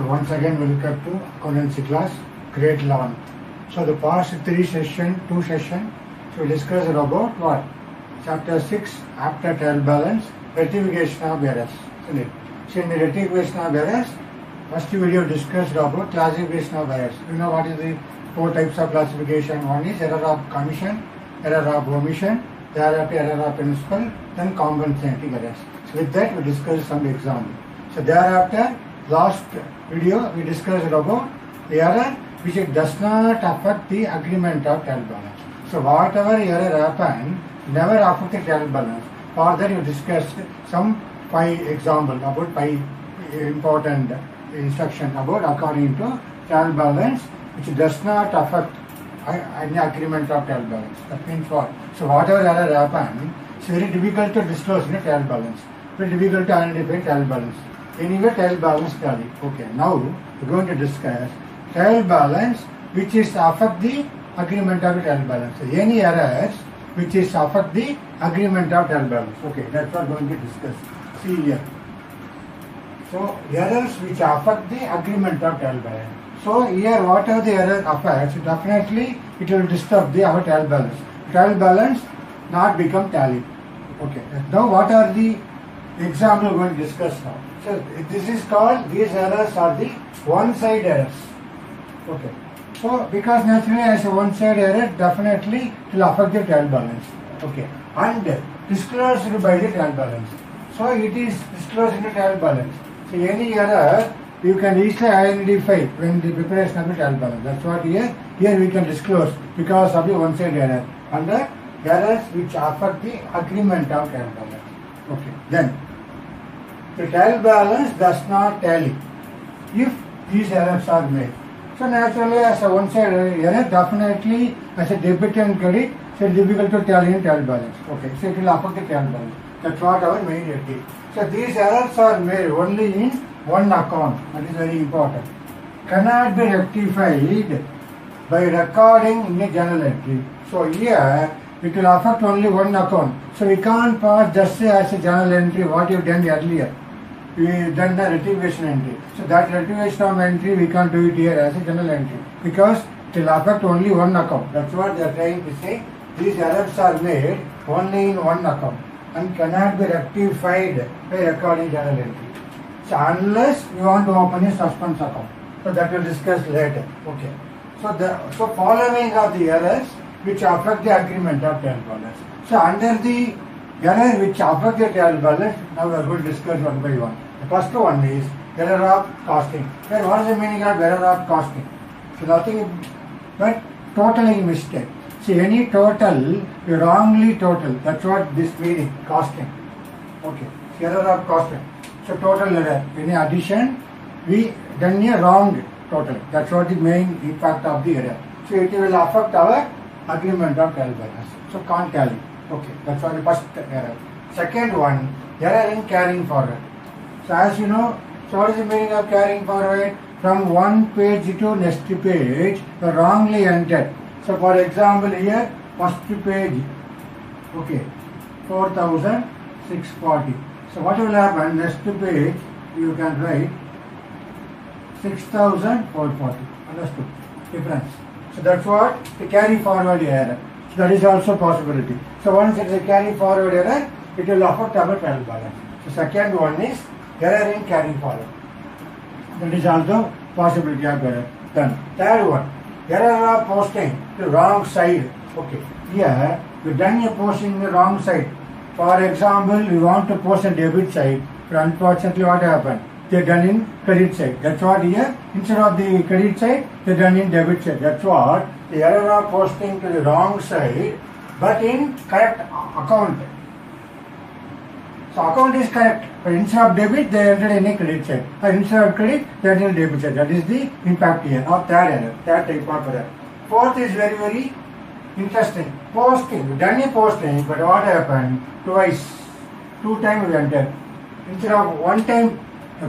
once again welcome to accountancy class, grade 11. So the past two sessions, so we discussed about what? Chapter 6, after trial balance, rectification of errors. Isn't it? So in the rectification of errors, first video discussed about classification of errors. You know what is the four types of classification? One is error of commission, error of omission, thereafter error of principal, then compensating errors. So with that we discussed some example. So thereafter, last video we discussed about the error which does not affect the agreement of trial balance. So whatever error happen, never affect the trial balance. For that you discussed some 5 examples about 5 important instruction about according to trial balance which does not affect any agreement of trial balance. That means what? So whatever error happen, it's very difficult to disclose in a trial balance. Very difficult to identify trial balance. Anyway, trial balance tally. Okay, now we're going to discuss trial balance which is affect the agreement of trial balance. So any errors which is affect the agreement of trial balance. Okay, that's what we're going to discuss. See here. So errors which affect the agreement of trial balance. So here whatever the error affects, definitely it will disturb the our trial balance. Trial balance not become tally. Okay. Now what are the example we are going to discuss now? So this is called, these errors are the one-side errors. Okay. So because naturally as a one-side error, definitely it will affect the trial balance. Okay. And disclosed by the trial balance. So it is disclosed in the trial balance. So any error you can easily identify when the preparation of the trial balance. That's what here we can disclose because of the one-side error. And the errors which affect the agreement of trial balance. Okay. Then the trial balance does not tally if these errors are made. So naturally as a one-side error, definitely as a debit and credit, so it's difficult to tally in trial balance. Okay, so it will affect the trial balance. That's what our main idea. So these errors are made only in one account. That is very important. Cannot be rectified by recording in a journal entry. So here it will affect only one account. So we can't pass just say as a journal entry what you've done earlier. We done the rectification entry. So that rectification of entry we can't do it here as a journal entry because it will affect only one account. That's what they are trying to say. These errors are made only in one account and cannot be rectified by recording journal entry. So unless you want to open a suspense account. So that we'll discuss later. Okay. So following are the errors which affect the agreement of trial balance. So under the error which affect the trial balance, now we are going to discuss one by one. The first one is error of costing. Then what is the meaning of error of costing? So nothing but totaling mistake. See any total, you wrongly total. That's what this meaning, costing. Okay. Error of costing. So total error. Any addition, we done a wrong total. That's what the main impact of the error. So it will affect our agreement of trial balance. So can't tally. Okay, that's what the first error. Second one, error in carrying forward. So as you know, so what is the meaning of carrying forward? From one page to next page, you wrongly entered. So for example here, first page, okay, 4,640. So what will happen? Next page, you can write 6,440. Understood? Difference. So that's what the carry forward error. So that is also possibility. So once it is a carry forward error, it will affect our trial balance. So second one is error in carry forward. That is also possibility of error. Then third one, error of posting the wrong side. Okay. Here we done a posting in the wrong side. For example, we want to post a debit side, but unfortunately what happened? They done in credit side. That's what here, instead of the credit side, they done in debit side. That's what the error of posting to the wrong side, but in correct account. So account is correct, but instead of debit, they entered in a credit side. Or instead of credit, they entered in debit side. That is the impact here, or third error, third type of error. Fourth is very, very interesting. Posting, we done a posting, but what happened? Twice, 2 times we entered. Instead of 1 time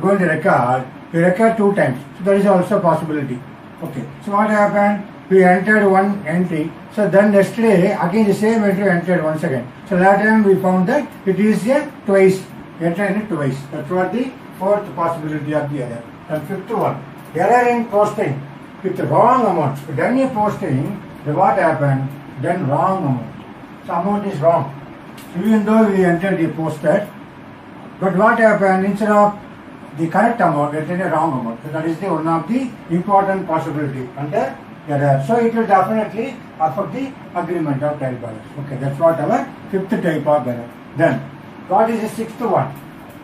going to record, we record 2 times. So that is also a possibility. Okay. So what happened? We entered one entry. So then next day, again the same entry entered once again. So that time we found that it is a twice. Entered it twice. That's what the fourth possibility of the error. And fifth one, error in posting with wrong amount. So then you posting, then what happened? Then wrong amount. So amount is wrong. So even though we entered the posted, but what happened? Instead of the correct amount, we entered a wrong amount. So that is the one of the important possibility under error. So it will definitely affect the agreement of trial balance. Okay, that's what our fifth type of error. Then, what is the sixth one?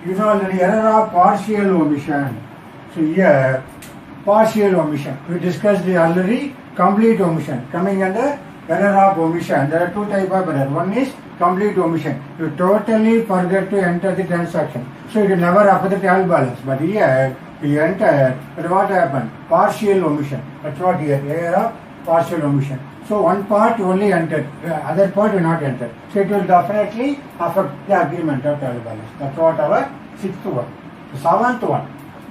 You know the error of partial omission. So here, partial omission. We discussed the already complete omission. Coming under error of omission, there are two types of error. One is complete omission. You totally forget to enter the transaction. So it will never affect the trial balance. But here, you enter, but what happened? Partial omission. That's what here, error of partial omission. So one part only entered, other part will not enter. So it will definitely affect the agreement of trial balance. That's what our sixth one. The seventh one.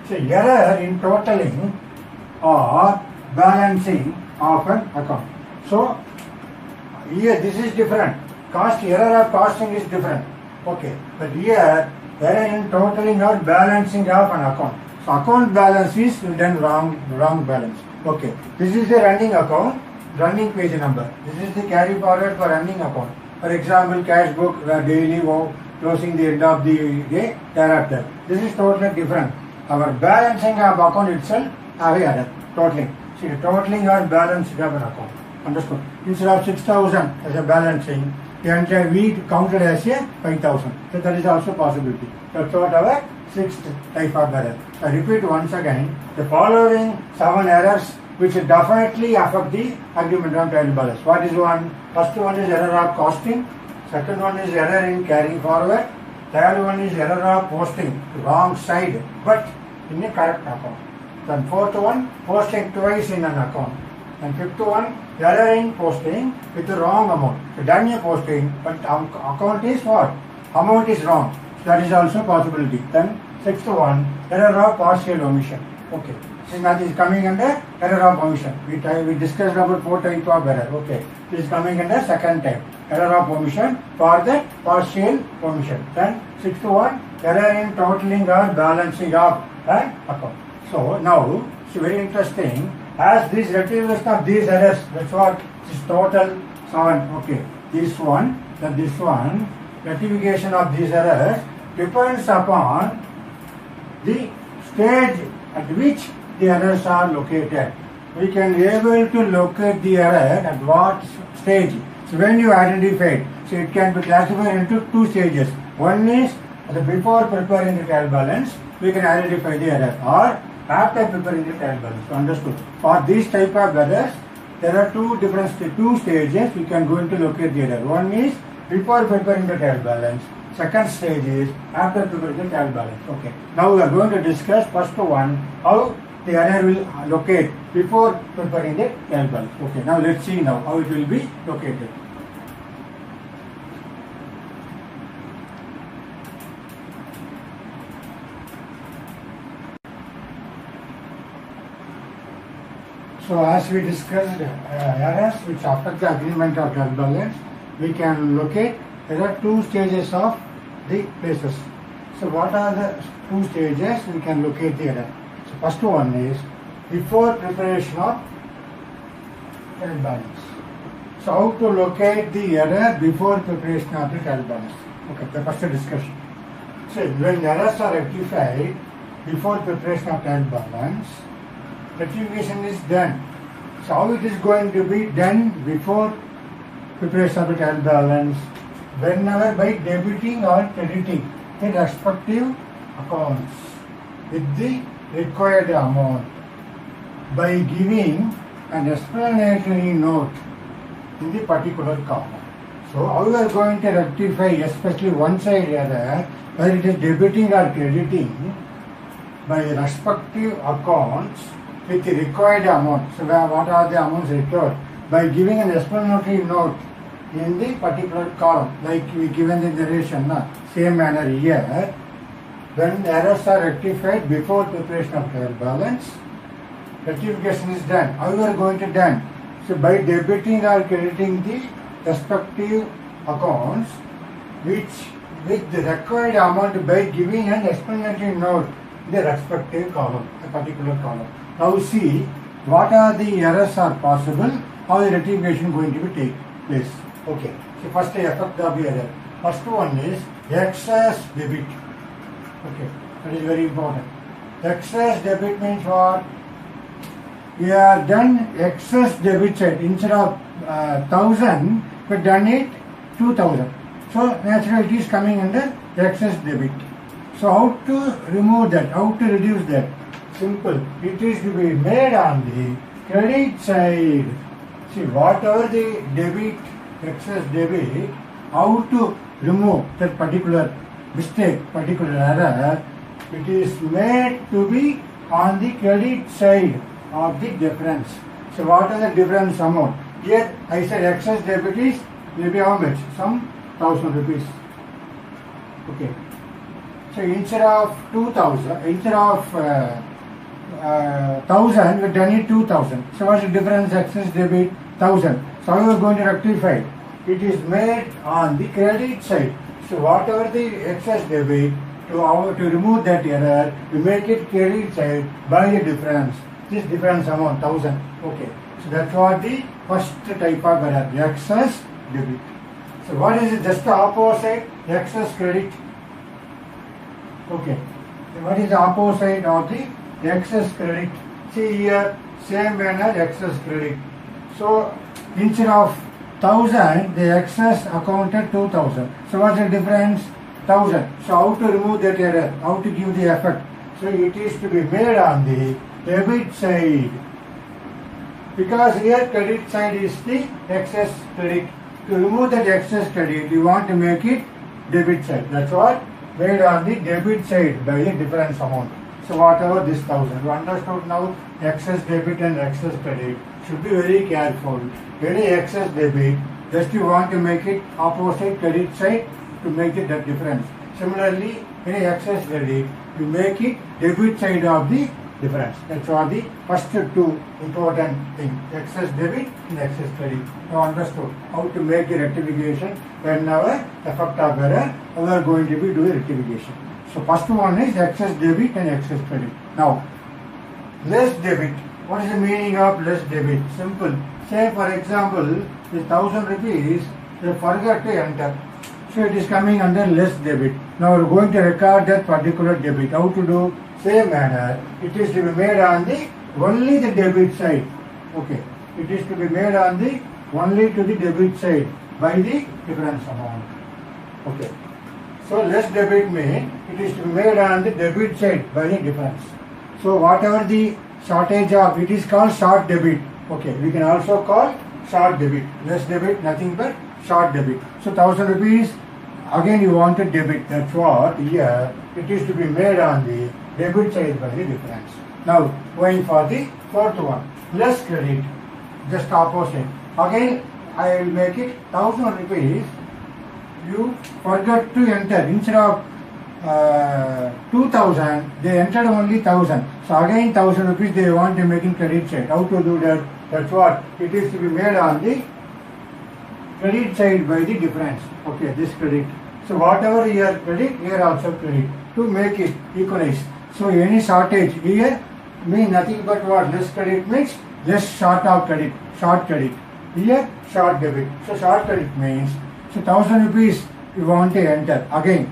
So error in totaling or balancing of an account. So here this is different. Error of costing is different. Okay. But here error in totaling or balancing of an account. So account balance is then wrong balance. Okay. This is the running account. Running page number. This is the carry forward for running account. For example, cash book daily closing the end of the day thereafter. This is totally different. Our balancing of account itself have a error. Totaling. See the totaling or balancing of an account. Understood? Instead of 6,000 as a balancing, we counted as a 5,000. So that is also possibility. That's what our sixth type of error. I repeat once again, the following 7 errors which will definitely affect the agreement on trial balance. What is one? First one is error of costing. Second one is error in carrying forward. Third one is error of posting wrong side but in a correct account. Then fourth one, posting twice in an account. And fifth one, error in posting with the wrong amount. So done a posting but account is what? Amount is wrong. So that is also possibility. Then sixth one, error of partial omission. Okay. So that is coming under error of omission. We discussed about 4 types of error. Okay. This is coming under second type. Error of omission for the partial omission. Then sixth one, error in totaling or balancing of an account. So now it's very interesting. As this rectification of these errors, that's what is total 7. Okay. This one, then this one, rectification of these errors depends upon the stage at which the errors are located. We can be able to locate the error at what stage. So when you identify it, so it can be classified into 2 stages. One is before preparing the trial balance, we can identify the error, or after preparing the trial balance. So understood. For these type of errors, there are 2 stages we can go into locate the error. One is before preparing the trial balance. Second stage is after preparing the trial balance. Okay. Now we are going to discuss first one, how the error will locate before preparing the trial balance. Okay. Now let's see now how it will be located. So as we discussed errors which affect the agreement of trial balance, we can locate. There are 2 stages of the places. So what are the 2 stages we can locate the error? So first one is before preparation of trial balance. So how to locate the error before preparation of the trial balance? Okay, the first discussion. So when errors are rectified before preparation of trial balance, rectification is done. So how it is going to be done before preparation of the trial balance? Whenever by debiting or crediting the respective accounts with the required amount by giving an explanatory note in the particular column. So how we are going to rectify especially one side error, whether it is debiting or crediting by respective accounts with the required amount. So what are the amounts required? By giving an explanatory note in the particular column, like we given the narration, same manner here, when errors are rectified before preparation of trial balance, rectification is done. How we are going to done? So by debiting or crediting the respective accounts which with the required amount by giving an explanatory note in the respective column, a particular column. Now see what are the errors are possible, how the rectification going to be take place. Okay. So first the effect of the error. First one is excess debit. Okay. That is very important. Excess debit means what? We have done excess debit side instead of 1000, we have done it 2000. So naturally it is coming under excess debit. So how to remove that? How to reduce that? Simple. It is to be made on the credit side. See, whatever the debit, excess debit, how to remove that particular mistake, particular error, it is made to be on the credit side of the difference. So what is the difference amount? Here I said excess debit is maybe how much? Some 1000 rupees. Okay. So instead of 2000, instead of 1000, we done it 2000. So what's the difference? Excess debit 1000. So how are we going to rectify? It is made on the credit side. So whatever the excess debit, to remove that error, we make it credit side by the difference. This difference amount 1000. Okay. So that's what the first type of error, excess debit. So what is it? Just the opposite, excess credit. Okay. What is the opposite of the excess credit? See here, same manner excess credit. So instead of 1000, the excess accounted 2000. So what's the difference? 1000. So how to remove that error? How to give the effect? So it is to be made on the debit side. Because here credit side is the excess credit. To remove that excess credit, you want to make it debit side. That's what? Made on the debit side by a difference amount. So whatever this 1000. You understood now? Excess debit and excess credit. Should be very careful. Any excess debit, just you want to make it opposite credit side to make it that difference. Similarly, any excess credit, you make it debit side of the difference. That's what the first two important things. Excess debit and excess credit. You understood how to make a rectification whenever effect of error, we are going to be doing rectification. So first one is excess debit and excess credit. Now, less debit. What is the meaning of less debit? Simple. Say for example, the 1000 rupees, they forgot to enter. So it is coming under less debit. Now we are going to record that particular debit. How to do? Same manner. It is to be made on the only the debit side. Okay. It is to be made on the only to the debit side by the difference amount. Okay. So less debit means it is to be made on the debit side by the difference. So whatever the shortage of, it is called short debit. Okay. We can also call short debit. Less debit, nothing but short debit. So 1000 rupees, again you want to debit. That's what here it is to be made on the debit side by the difference. Now going for the fourth one, less credit, just opposite. Again I will make it 1000 rupees. You forgot to enter. Instead of 2000, they entered only 1000. So again 1000 rupees they want to make in credit side. How to do that? That's what it is to be made on the credit side by the difference. Okay, this credit. So whatever here credit, here also credit to make it equalize. So any shortage here means nothing but what? Less credit means less short of credit, short credit. Here short debit. So short credit means, so 1000 rupees you want to enter. Again,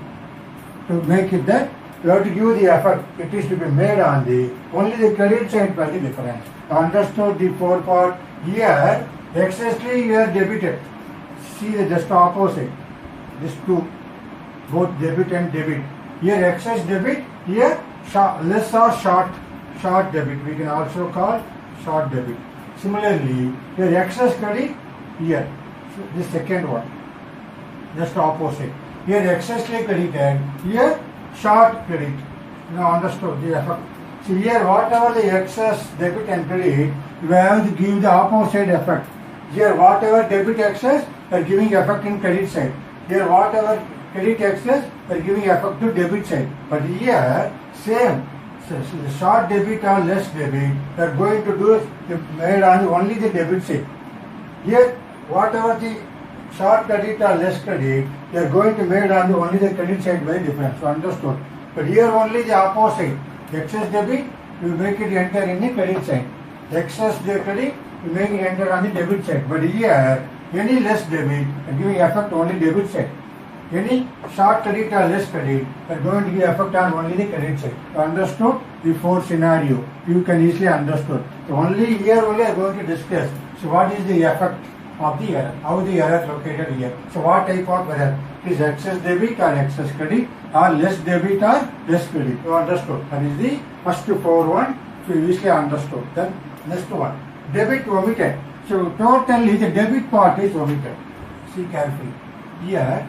to make it that, you have to give the effort. It is to be made on the only the credit side by the difference. Understood the four part? Here excessly you are debited. See the just opposite. These two, both debit and debit. Here excess debit, here less or short debit. We can also call short debit. Similarly, here excess credit, here. So the second one, just opposite. Here excessly credited, here short credit. Now understood the effect. So here whatever the excess debit and credit, you have to give the opposite effect. Here whatever debit excess, we are giving effect in credit side. Here whatever credit excess, we are giving effect to debit side. But here same. So the short debit or less debit, we are going to do made on only the debit side. Here whatever the short credit or less credit, they are going to made on the only the credit side by difference. So understood. But here only the opposite. Excess debit, you make it enter in the credit side. Excess credit, you make it enter on the debit side. But here, any less debit, giving effect only debit side. Any short credit or less credit are going to give effect on only the credit side. You understood the fourth scenario? You can easily understood. So only here only I am going to discuss. So what is the effect of the error? How the error located here? So what type of error? Is excess debit or excess credit, or less debit or less credit? You understood? That is the first four one. So you easily understood. Then next one, debit omitted. So totally the debit part is omitted. See carefully. Here,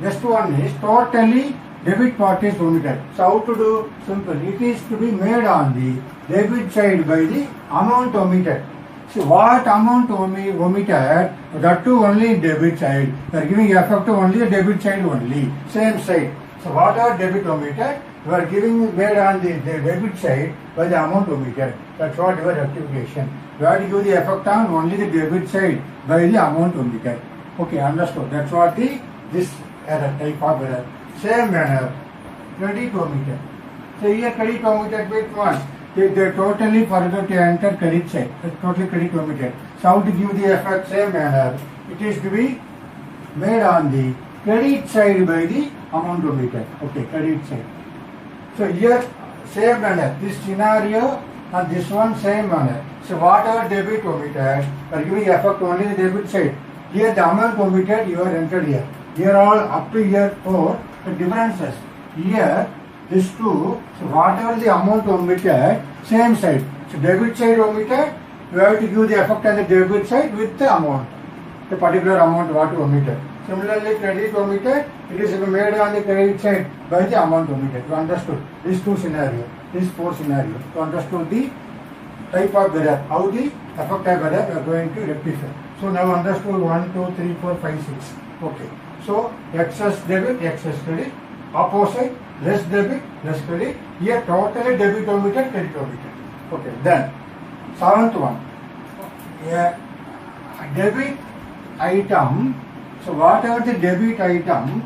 next one is totally debit part is omitted. So how to do? Simple. It is to be made on the debit side by the amount omitted. So what amount omitted, that too only debit side. They are giving effect to only the debit side only. Same side. So what are debit omitted? You are giving made on the debit side by the amount omitted. That's what your rectification. You have to give the effect on only the debit side by the amount omitted. Okay, understood. That's what this error, type of error. Same manner, credit omitted. So here credit omitted with one. They totally forgot to enter credit side. That's totally credit omitted. So how to give the effect? Same manner. It is to be made on the credit side by the amount omitted. Okay, credit side. So here same manner. This scenario and this one same manner. So whatever debit omitted, are giving effect only the debit side. Here the amount omitted you are entered here. Here all up to here 4, the differences. Here this 2, so whatever the amount omitted, same side. So debit side omitted, you have to give the effect on the debit side with the amount, the particular amount what you omitted. Similarly, credit omitted, it is made on the credit side by the amount omitted. You understood? These two scenarios, these four scenarios. You understood the type of error, how the effect of error you are going to rectify. So now understood 1, 2, 3, 4, 5, 6. Okay. So excess debit, excess credit, opposite, less debit, less credit. Here totally debit omitted, credit omitted. Okay. Then seventh one, debit item. So whatever the debit item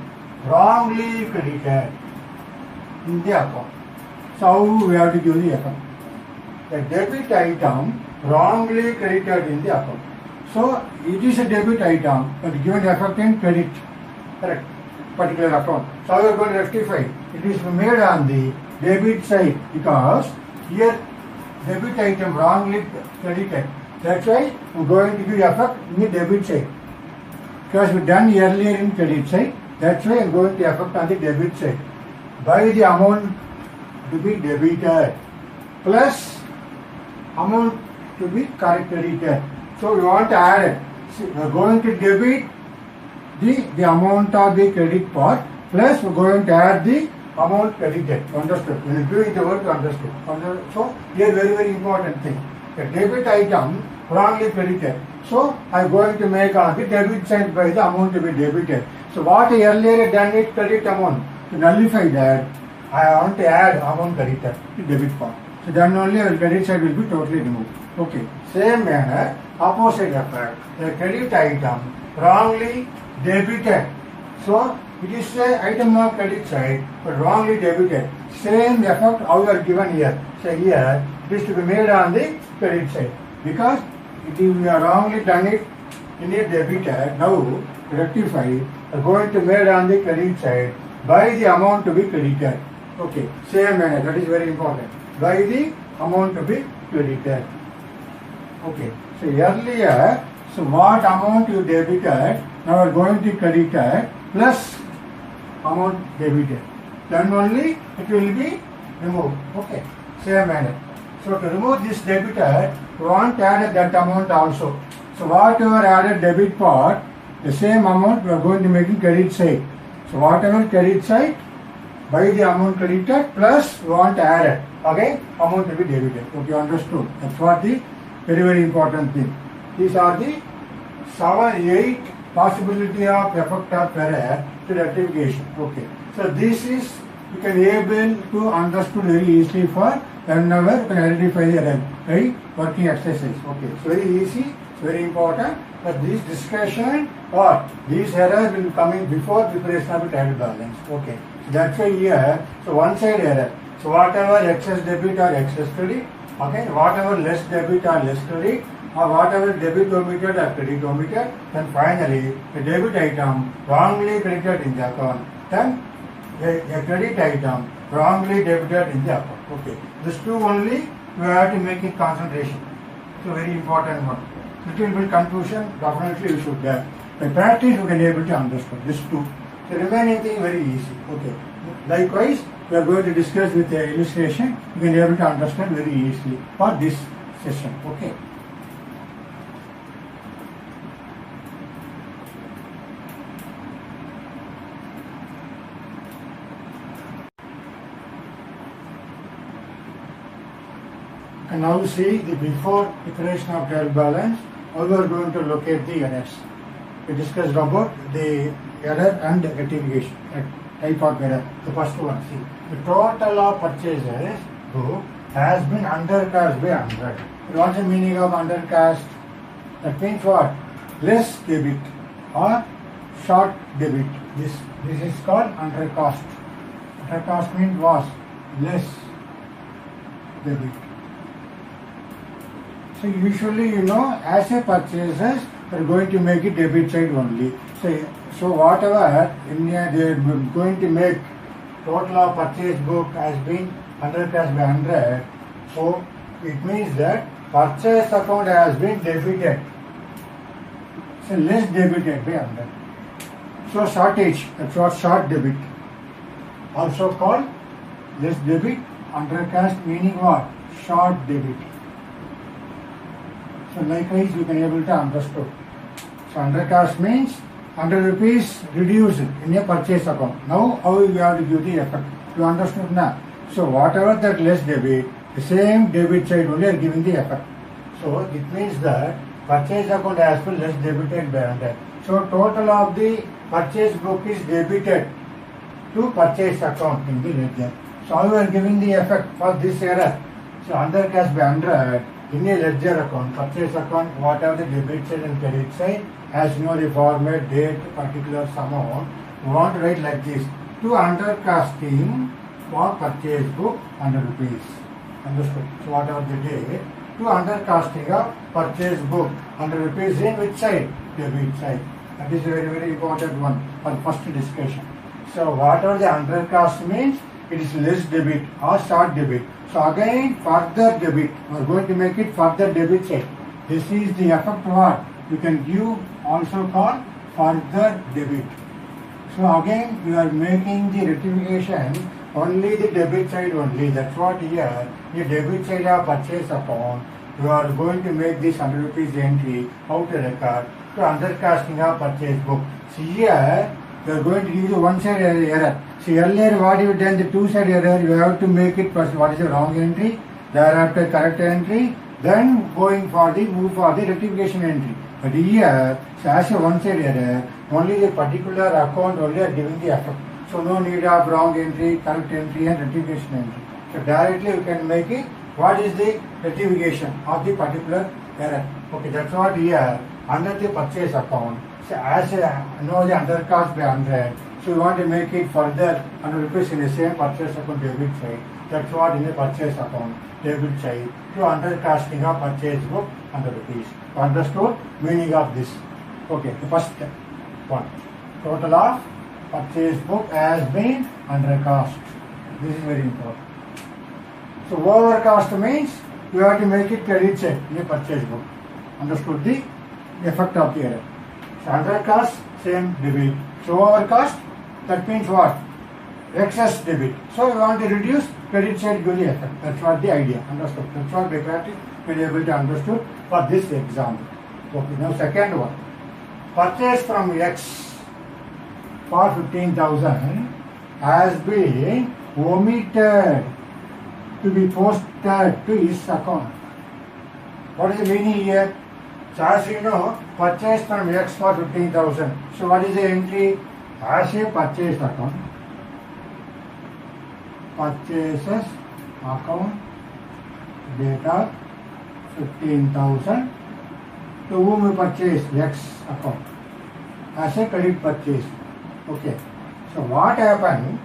wrongly credited in the account. So how we have to give the account? The debit item wrongly credited in the account. So it is a debit item, but given effect in credit, correct, particular account. So how we are going to rectify? It is made on the debit side because here debit item wrongly credited. That's why we are going to give effect in the debit side. Because we done earlier in credit side, that's why I am going to effect on the debit side. By the amount to be debited plus amount to be credited. So we want to add it. So we are going to debit the amount of the credit part plus we are going to add the amount credited. Understood? When you doing the work, understood. So here very important thing. The debit item wrongly credited. So I am going to make on the debit side by the amount to be debited. So what I earlier done it credit amount. To nullify that, I want to add amount credited to debit part. So then only our credit side will be totally removed. Okay. Same manner, opposite effect. The credit item wrongly debited. So it is an item of credit side but wrongly debited. Same effect how you are given here. So here it is to be made on the credit side because if we are wrongly done it in a debited, now rectify, we are going to made on the credit side by the amount to be credited. Okay, same manner, that is very important. By the amount to be credited. Okay, so earlier, so what amount you debited, now we are going to credited plus amount debited. Then only it will be removed. Okay, same manner. So to remove this debited, we want to add that amount also. So whatever added debit part, the same amount we are going to make in credit side. So whatever credit side, by the amount credited plus we want to add it. Okay, amount to be debited. Okay, understood. That's what the very important thing. These are the 7, 8 possibility of effect of error to rectification. Okay. So this is you can able to understood very easily for whenever you can identify the error by working exercise. Okay. It's very easy. It's very important. But this discussion or these errors will come in before preparation of the trial balance. Okay. So that's why here. So one side error. So whatever excess debit or excess credit, okay, whatever less debit or less credit, or whatever debit omitted or credit omitted, then finally a debit item wrongly credited in the account, then a credit item wrongly debited in the account. Okay, this two only we have to make it concentration. So very important one. Little bit confusion, definitely you should have. By practice you can be able to understand this two. The remaining thing very easy. Okay. Likewise, we are going to discuss with the illustration. You can be able to understand very easily for this session. Okay. And now see the before declaration of trial balance, how we are going to locate the errors. We discussed about the error and the rectification, type of error. The first one, see, the total of purchases book has been undercast by 100. What's the meaning of undercast? That means what? Less debit or short debit. This is called undercast. Undercast means was less debit. So usually, as a purchases, they are going to make it debit side only. So whatever they are going to make total of purchase book has been undercast by 100. So it means that purchase account has been debited. So less debited by 100. So shortage, that's what short debit. Also called less debit, undercast meaning what? Short debit. So likewise you can able to understand. So undercast means 100 rupees reduced in a purchase account. Now how you have to give the effect? You understood now? So whatever that less debit, the same debit side only are giving the effect. So it means that purchase account has been less debited by 100. So total of the purchase book is debited to purchase account in the ledger. So how you are giving the effect for this error? So undercast by 100. In a ledger account, purchase account, whatever the debit side and credit side, has the format, date, particular sum amount, we want to write like this. To undercasting for purchase book 100 rupees. Understood? So whatever the date, to undercasting of purchase book 100 rupees in which side? Debit side. That is a very, very important one for first discussion. So whatever the undercast means, it is less debit or short debit. So again further debit, we are going to make it further debit side. This is the effect what? You can give also called further debit. So again we are making the rectification only the debit side only. That's what here, the debit side of purchase account, you are going to make this 100 rupees entry out to record to undercasting of purchase book. See here, you are going to give the one side error. See earlier what you done, the two side error, you have to make it first what is the wrong entry, thereafter correct entry, then going for the move for the rectification entry. But here, so as a one side error, only the particular account only are giving the effect. So no need of wrong entry, correct entry and rectification entry. So directly you can make it what is the rectification of the particular error. Okay, that's what here under the purchase account. So as the undercast by 100, so you want to make it further 100 rupees in the same purchase account debit side. That's what in the purchase account debit side to undercasting of purchase book 100 rupees. You understood meaning of this? Okay, the first one. Total of purchase book has been undercast. This is very important. So overcast means you have to make it credit side in the purchase book. Understood the effect of the error. So undercast, same debit. So overcast, that means what? Excess debit. So we want to reduce credit side give the effect. That's what the idea. Understood? That's what we practice we are able to understood for this example. Okay, now second one. Purchase from X for 15,000 has been omitted to be posted to his account. What is the meaning here? So as you know, purchase from X for 15,000. So what is the entry? As a purchase account. Purchases account data 15,000. To whom we purchase? X account. As a credit purchase. Okay. So what happened?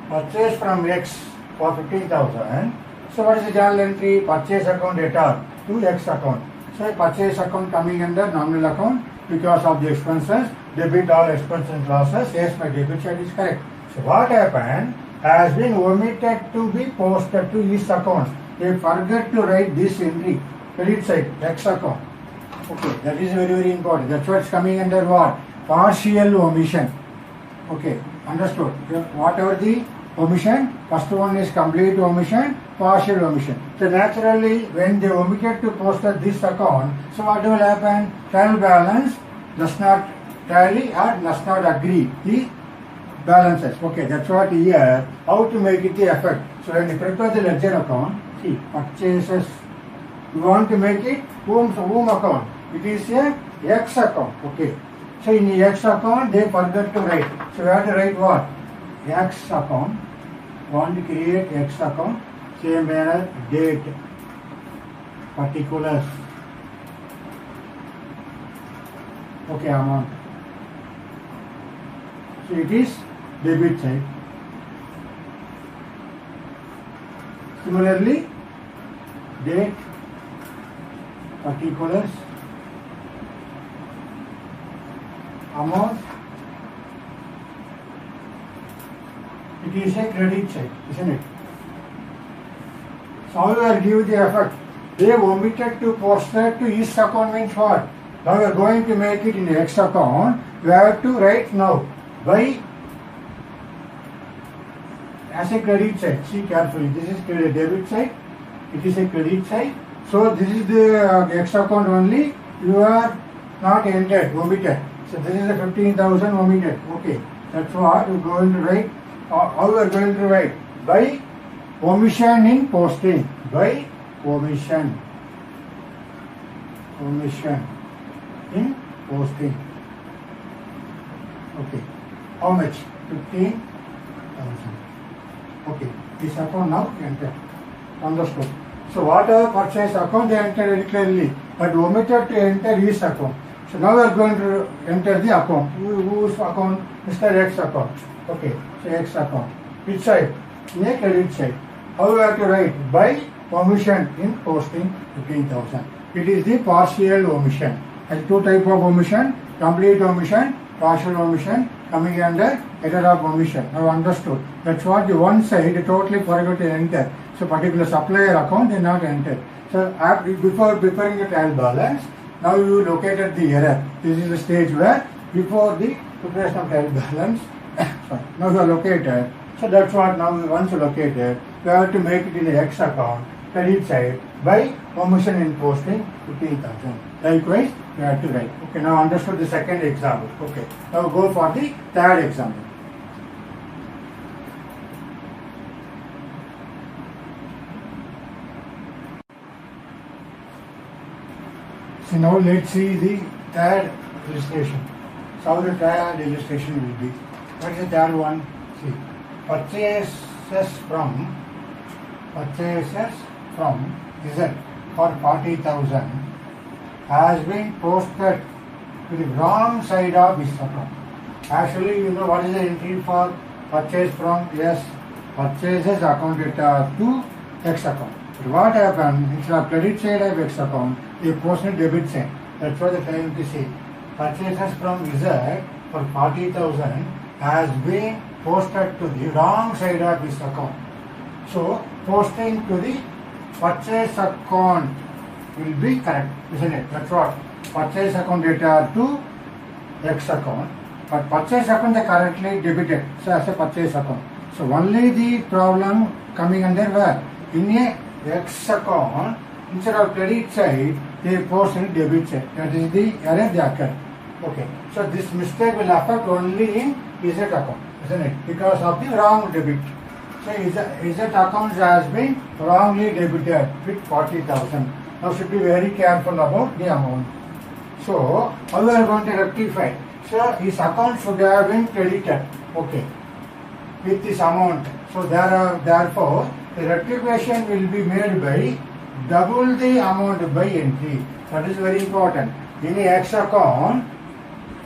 Purchase from X for 15,000. So what is the journal entry? Purchase account debtor to X account. So purchase account coming under nominal account because of the expenses. Debit all expenses and losses. Yes, my debit side is correct. So what happened? Has been omitted to be posted to this account. They forget to write this entry. Credit side, X account. Okay, that is very, very important. That's what's coming under what? Partial omission. Okay, understood. Whatever the omission, first one is complete omission, partial omission. So naturally, when they omitted to post this account, so what will happen? Trial balance does not tally or does not agree the balances. Okay, that's what here, how to make it the effect. So when you prepare the ledger account, see, purchases, you want to make it whom account? It is a X account. Okay. So in the X account, they forget to write. So we have to write what? X account. Want to create X account. Same manner, date, particulars. Okay, amount. So it is debit side. Similarly, date, particulars, amount, it is a credit side, isn't it? So how will give the effect? They omitted to post that to each account means what? Now we are going to make it in the X account. We have to write now by as a credit side. See carefully. This is the debit side. It is a credit side. So this is the X account only. You are not entered, omitted. So this is the 15,000 omitted. Okay, that's what we are going to write. How we are going to write? By omission in posting. By omission. Omission in posting. Okay. How much? 15,000. Okay. This account now entered. Understood. So whatever purchase account they entered very clearly, but omitted to enter his account. So now we are going to enter the account. Whose account? Mr. X account. Okay, so X account. Which side? In a credit side. How we have to write? By omission in posting 15,000. It is the partial omission. Has two type of omission: complete omission, partial omission, coming under error of omission. Now understood. That's what the one side they totally forgot to enter. So particular supplier account they not entered. So before preparing the trial balance, now you located the error. This is the stage where before the preparation of trial balance, sorry, now you are located. So that's what now once you located, you have to make it in the X account, credit side, by omission in posting 15,000. Likewise, you have to write. Okay, now understood the second example. Okay, now go for the third example. So now let's see the third illustration. So how the third illustration will be. What is the third one? See, purchases from Z for 40,000 has been posted to the wrong side of this account. Actually, you know what is the entry for purchase from S? Purchases account data to X account. But what happened? Instead of credit side of X account, they posted debit side. That's what they're trying to say. Purchases from Z for 40,000 has been posted to the wrong side of this account. So, posting to the purchase account will be correct, isn't it? That's what. Purchase account data to X account. But purchase account they correctly debited. So, as a purchase account. So, only the problem coming under where? In a X account, instead of credit side, they posted debit side. That is the error they occurred. Okay. So, this mistake will affect only in Z account, isn't it? Because of the wrong debit. So, Z account has been wrongly debited with 40,000. Now, should be very careful about the amount. So, how we are going to rectify? So, his account should have been credited. Okay. With this amount. So, therefore, the rectification will be made by double the amount by entry. That is very important. In a X account,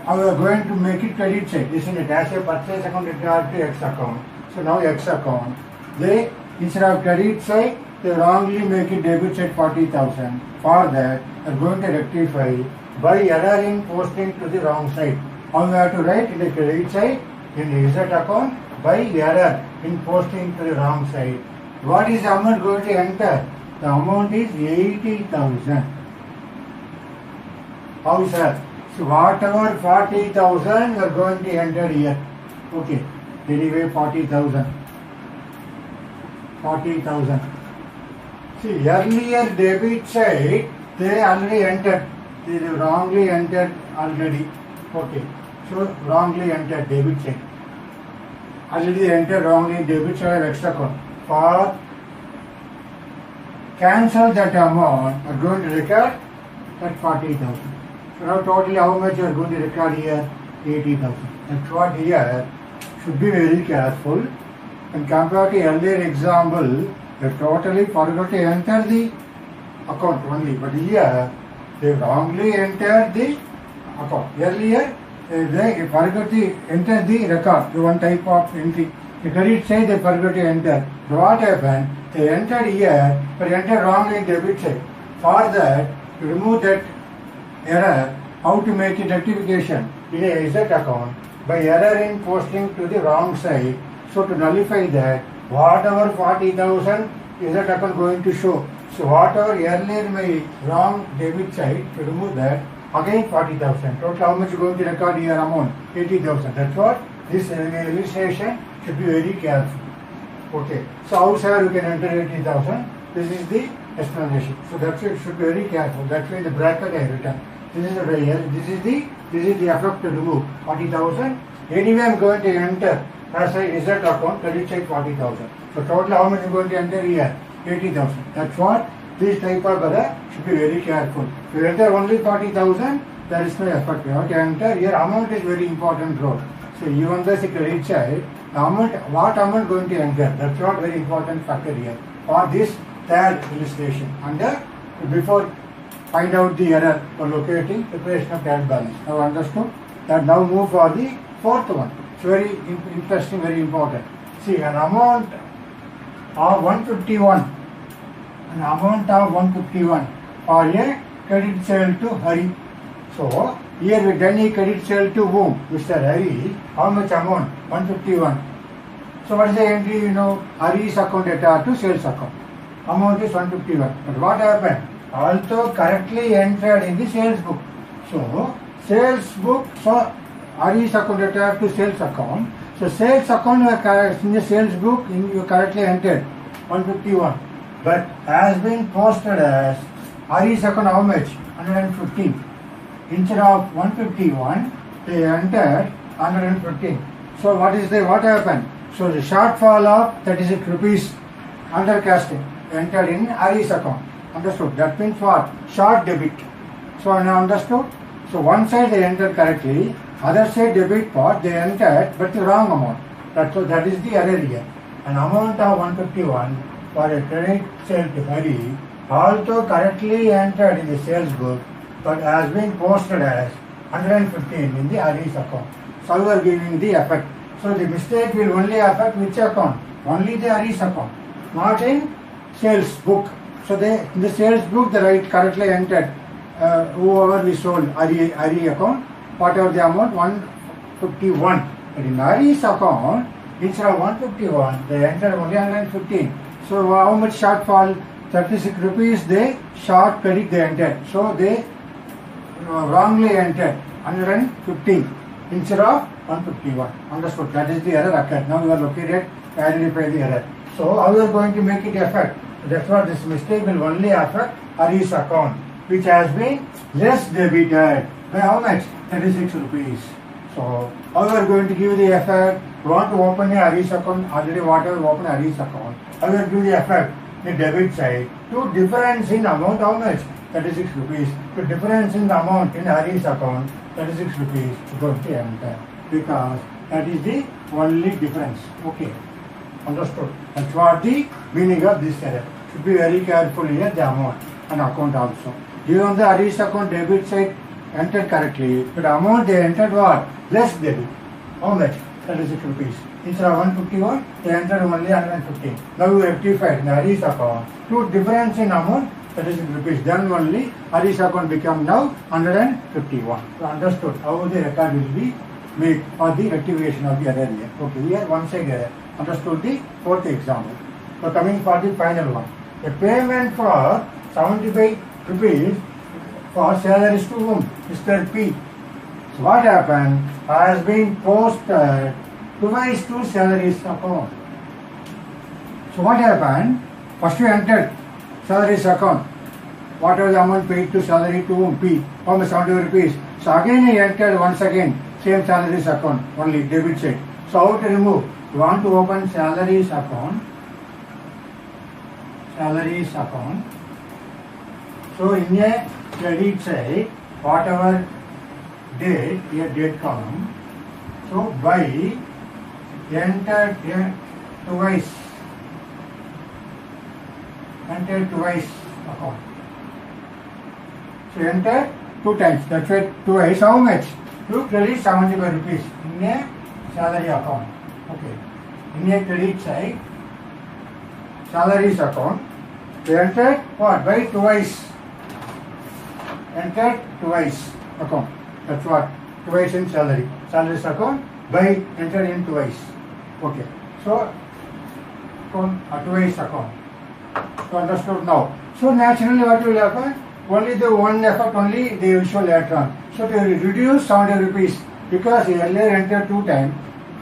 we are going to make it credit side, isn't it? As a purchase account, it has to X account. So now X account, they Instead of credit side, they wrongly make it debit side 40,000. For that, they are going to rectify by error in posting to the wrong side. How we have to write in the credit side in exit account by error in posting to the wrong side. What is the amount going to enter? The amount is 80,000. How sir? So whatever 40,000 we are going to enter here. Okay. Anyway 40,000. 40,000. See, earlier debit side they already entered. They wrongly entered already. Okay. So wrongly entered debit side. Already they entered wrongly debit side of extra account. For cancel that amount, we are going to record that 40,000. So now totally how much you are going to record here? 80,000. That's what here should be very careful. And compared to earlier example, they totally forgot to enter the account only. But here, they wrongly entered the account. Earlier, they forgot to enter the record, the one type of entry. The credit side they forgot to enter. So what happened? They entered here, but entered wrongly in debit side. For that, to remove that error, how to make it rectification in a exit account by error in posting to the wrong side. So to nullify that, whatever 40,000 is that account going to show. So whatever earlier my wrong debit side, to remove that, again 40,000. Total how much going to record here amount? 80,000. That's what this illustration should be very careful. Okay. So how sir you can enter 80,000? This is the explanation. So that's it. Should be very careful. That's why the bracket I written. This is the this is the effect to remove 40,000. Anyway, I'm going to enter as a result account credit side 40,000. So total how much is going to enter here? 80,000. That's what this type of error should be very careful. If you enter only 40,000, there is no effect. You have to enter here. Amount is very important role. So even the credit side, the amount, what amount going to enter? That's what very important factor here. For this third illustration. And before find out the error for locating preparation of trial balance. Now understood? That now move for the fourth one. It's very interesting, very important. See, an amount of 151. An amount of 151 for a credit sale to Hari. So, here we done a credit sale to whom? Mr. Hari. How much amount? 151. So, what is the entry? You know, Hari's account data to sales account. Amount is 151. But what happened? Also correctly entered in the sales book. So, sales book, so Hari's account data to sales account. So, sales account in the sales book you correctly entered 151. But has been posted as Hari's account how much? 115. Instead of 151, they entered 115. So what happened? So the shortfall of 36 rupees under casting entered in Hari's account. Understood? That means what? Short debit. So now understood? So one side they entered correctly, other side debit part they entered but the wrong amount. That is the error here. An amount of 151 for a credit sale to Hari also correctly entered in the sales book but has been posted as 115 in the Hari's account. So we are giving the effect. So the mistake will only affect which account? Only the Hari's account, not in sales book. So in the sales book the right correctly entered whoever we sold Hari account, whatever the amount 151. But in Hari's account, instead of 151, they entered only 115. So how much shortfall? 36 rupees they short credit they entered. So they wrongly entered 115 instead of 151. Understood? That is the error occurred. Now we are located to identify the error. So how we are going to make it affect? That's what this mistake will only affect Hari's account, which has been less debited by how much? 36 rupees. So how we are going to give the effect? We want to open a Hari's account, already whatever open Hari's account. How we are give the effect? The debit side to difference in amount how much? 36 rupees. To difference in the amount in Hari's account, 36 rupees going to enter. Because that is the only difference. Okay. Understood? That's what the meaning of this error. Should be very careful here the amount and account also. Given the Hari's account debit side entered correctly, but amount they entered what? Less debit. How much? 36 rupees. Instead of 151, they entered only 115. Now you rectified in the Hari's account. Two difference in amount, 36 rupees. Then only Hari's account become now 151. You understood how the record will be made or the rectification of the other year. Okay, here one side error. Understood the fourth example. So coming for the final one. A payment for 75 rupees for salaries to whom? Mr. P. So what happened? Has been posted twice to salaries account. So what happened? First you entered salaries account. What was the amount paid to salary to whom? P. How much? 70 rupees. So again he entered once again same salaries account, only debit side. So how to remove? You want to open salaries account. Salaries account. So in a credit side, whatever date, here date column. So by entered twice. Entered twice account. So entered two times. That's why twice. How much? You credit 75 rupees in a salary account. Okay. In a credit side, salaries account. They entered what? By twice. Entered twice account. That's what? Twice in salary. Salaries account by entered in twice. Okay. So twice account. So understood now. So naturally what will happen? Only the one effort only they will show later on. So they will reduce 70 rupees because he earlier entered two times.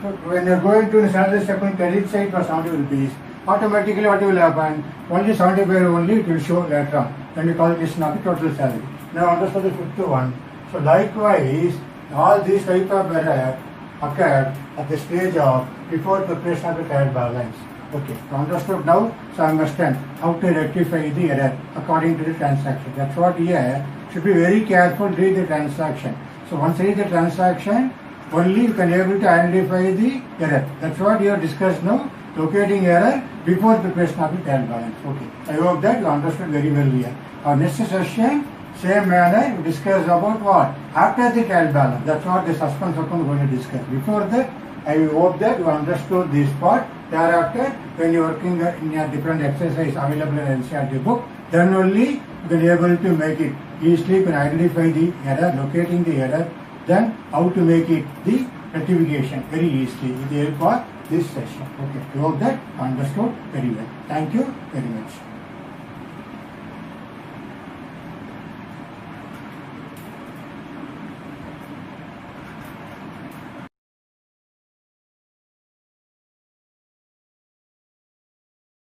So when you are going to the salary account credit side for 70 rupees, automatically what will happen? Only 75 only it will show later on. Then we call this not the total salary. Now understood the fifth one. So likewise, all these type of error occurred at the stage of before preparation of the trial balance. Okay, so understood now. So I understand how to rectify the error according to the transaction. That's what here should be very careful. Read the transaction. So once read the transaction, only you can able to identify the error. That's what you have discussed now. Locating error before preparation of the trial balance. Okay, I hope that you understood very well here. Our next session, same manner, we discuss about what? After the trial balance. That's what the suspense account is going to discuss. Before that, I hope that you understood this part. Thereafter, when you are working in a different exercise available in NCERT book, then only you can be able to make it easily. You can identify the error, locating the error, then how to make it the rectification very easily with the help of this session. Okay, I hope that you understood very well. Thank you very much.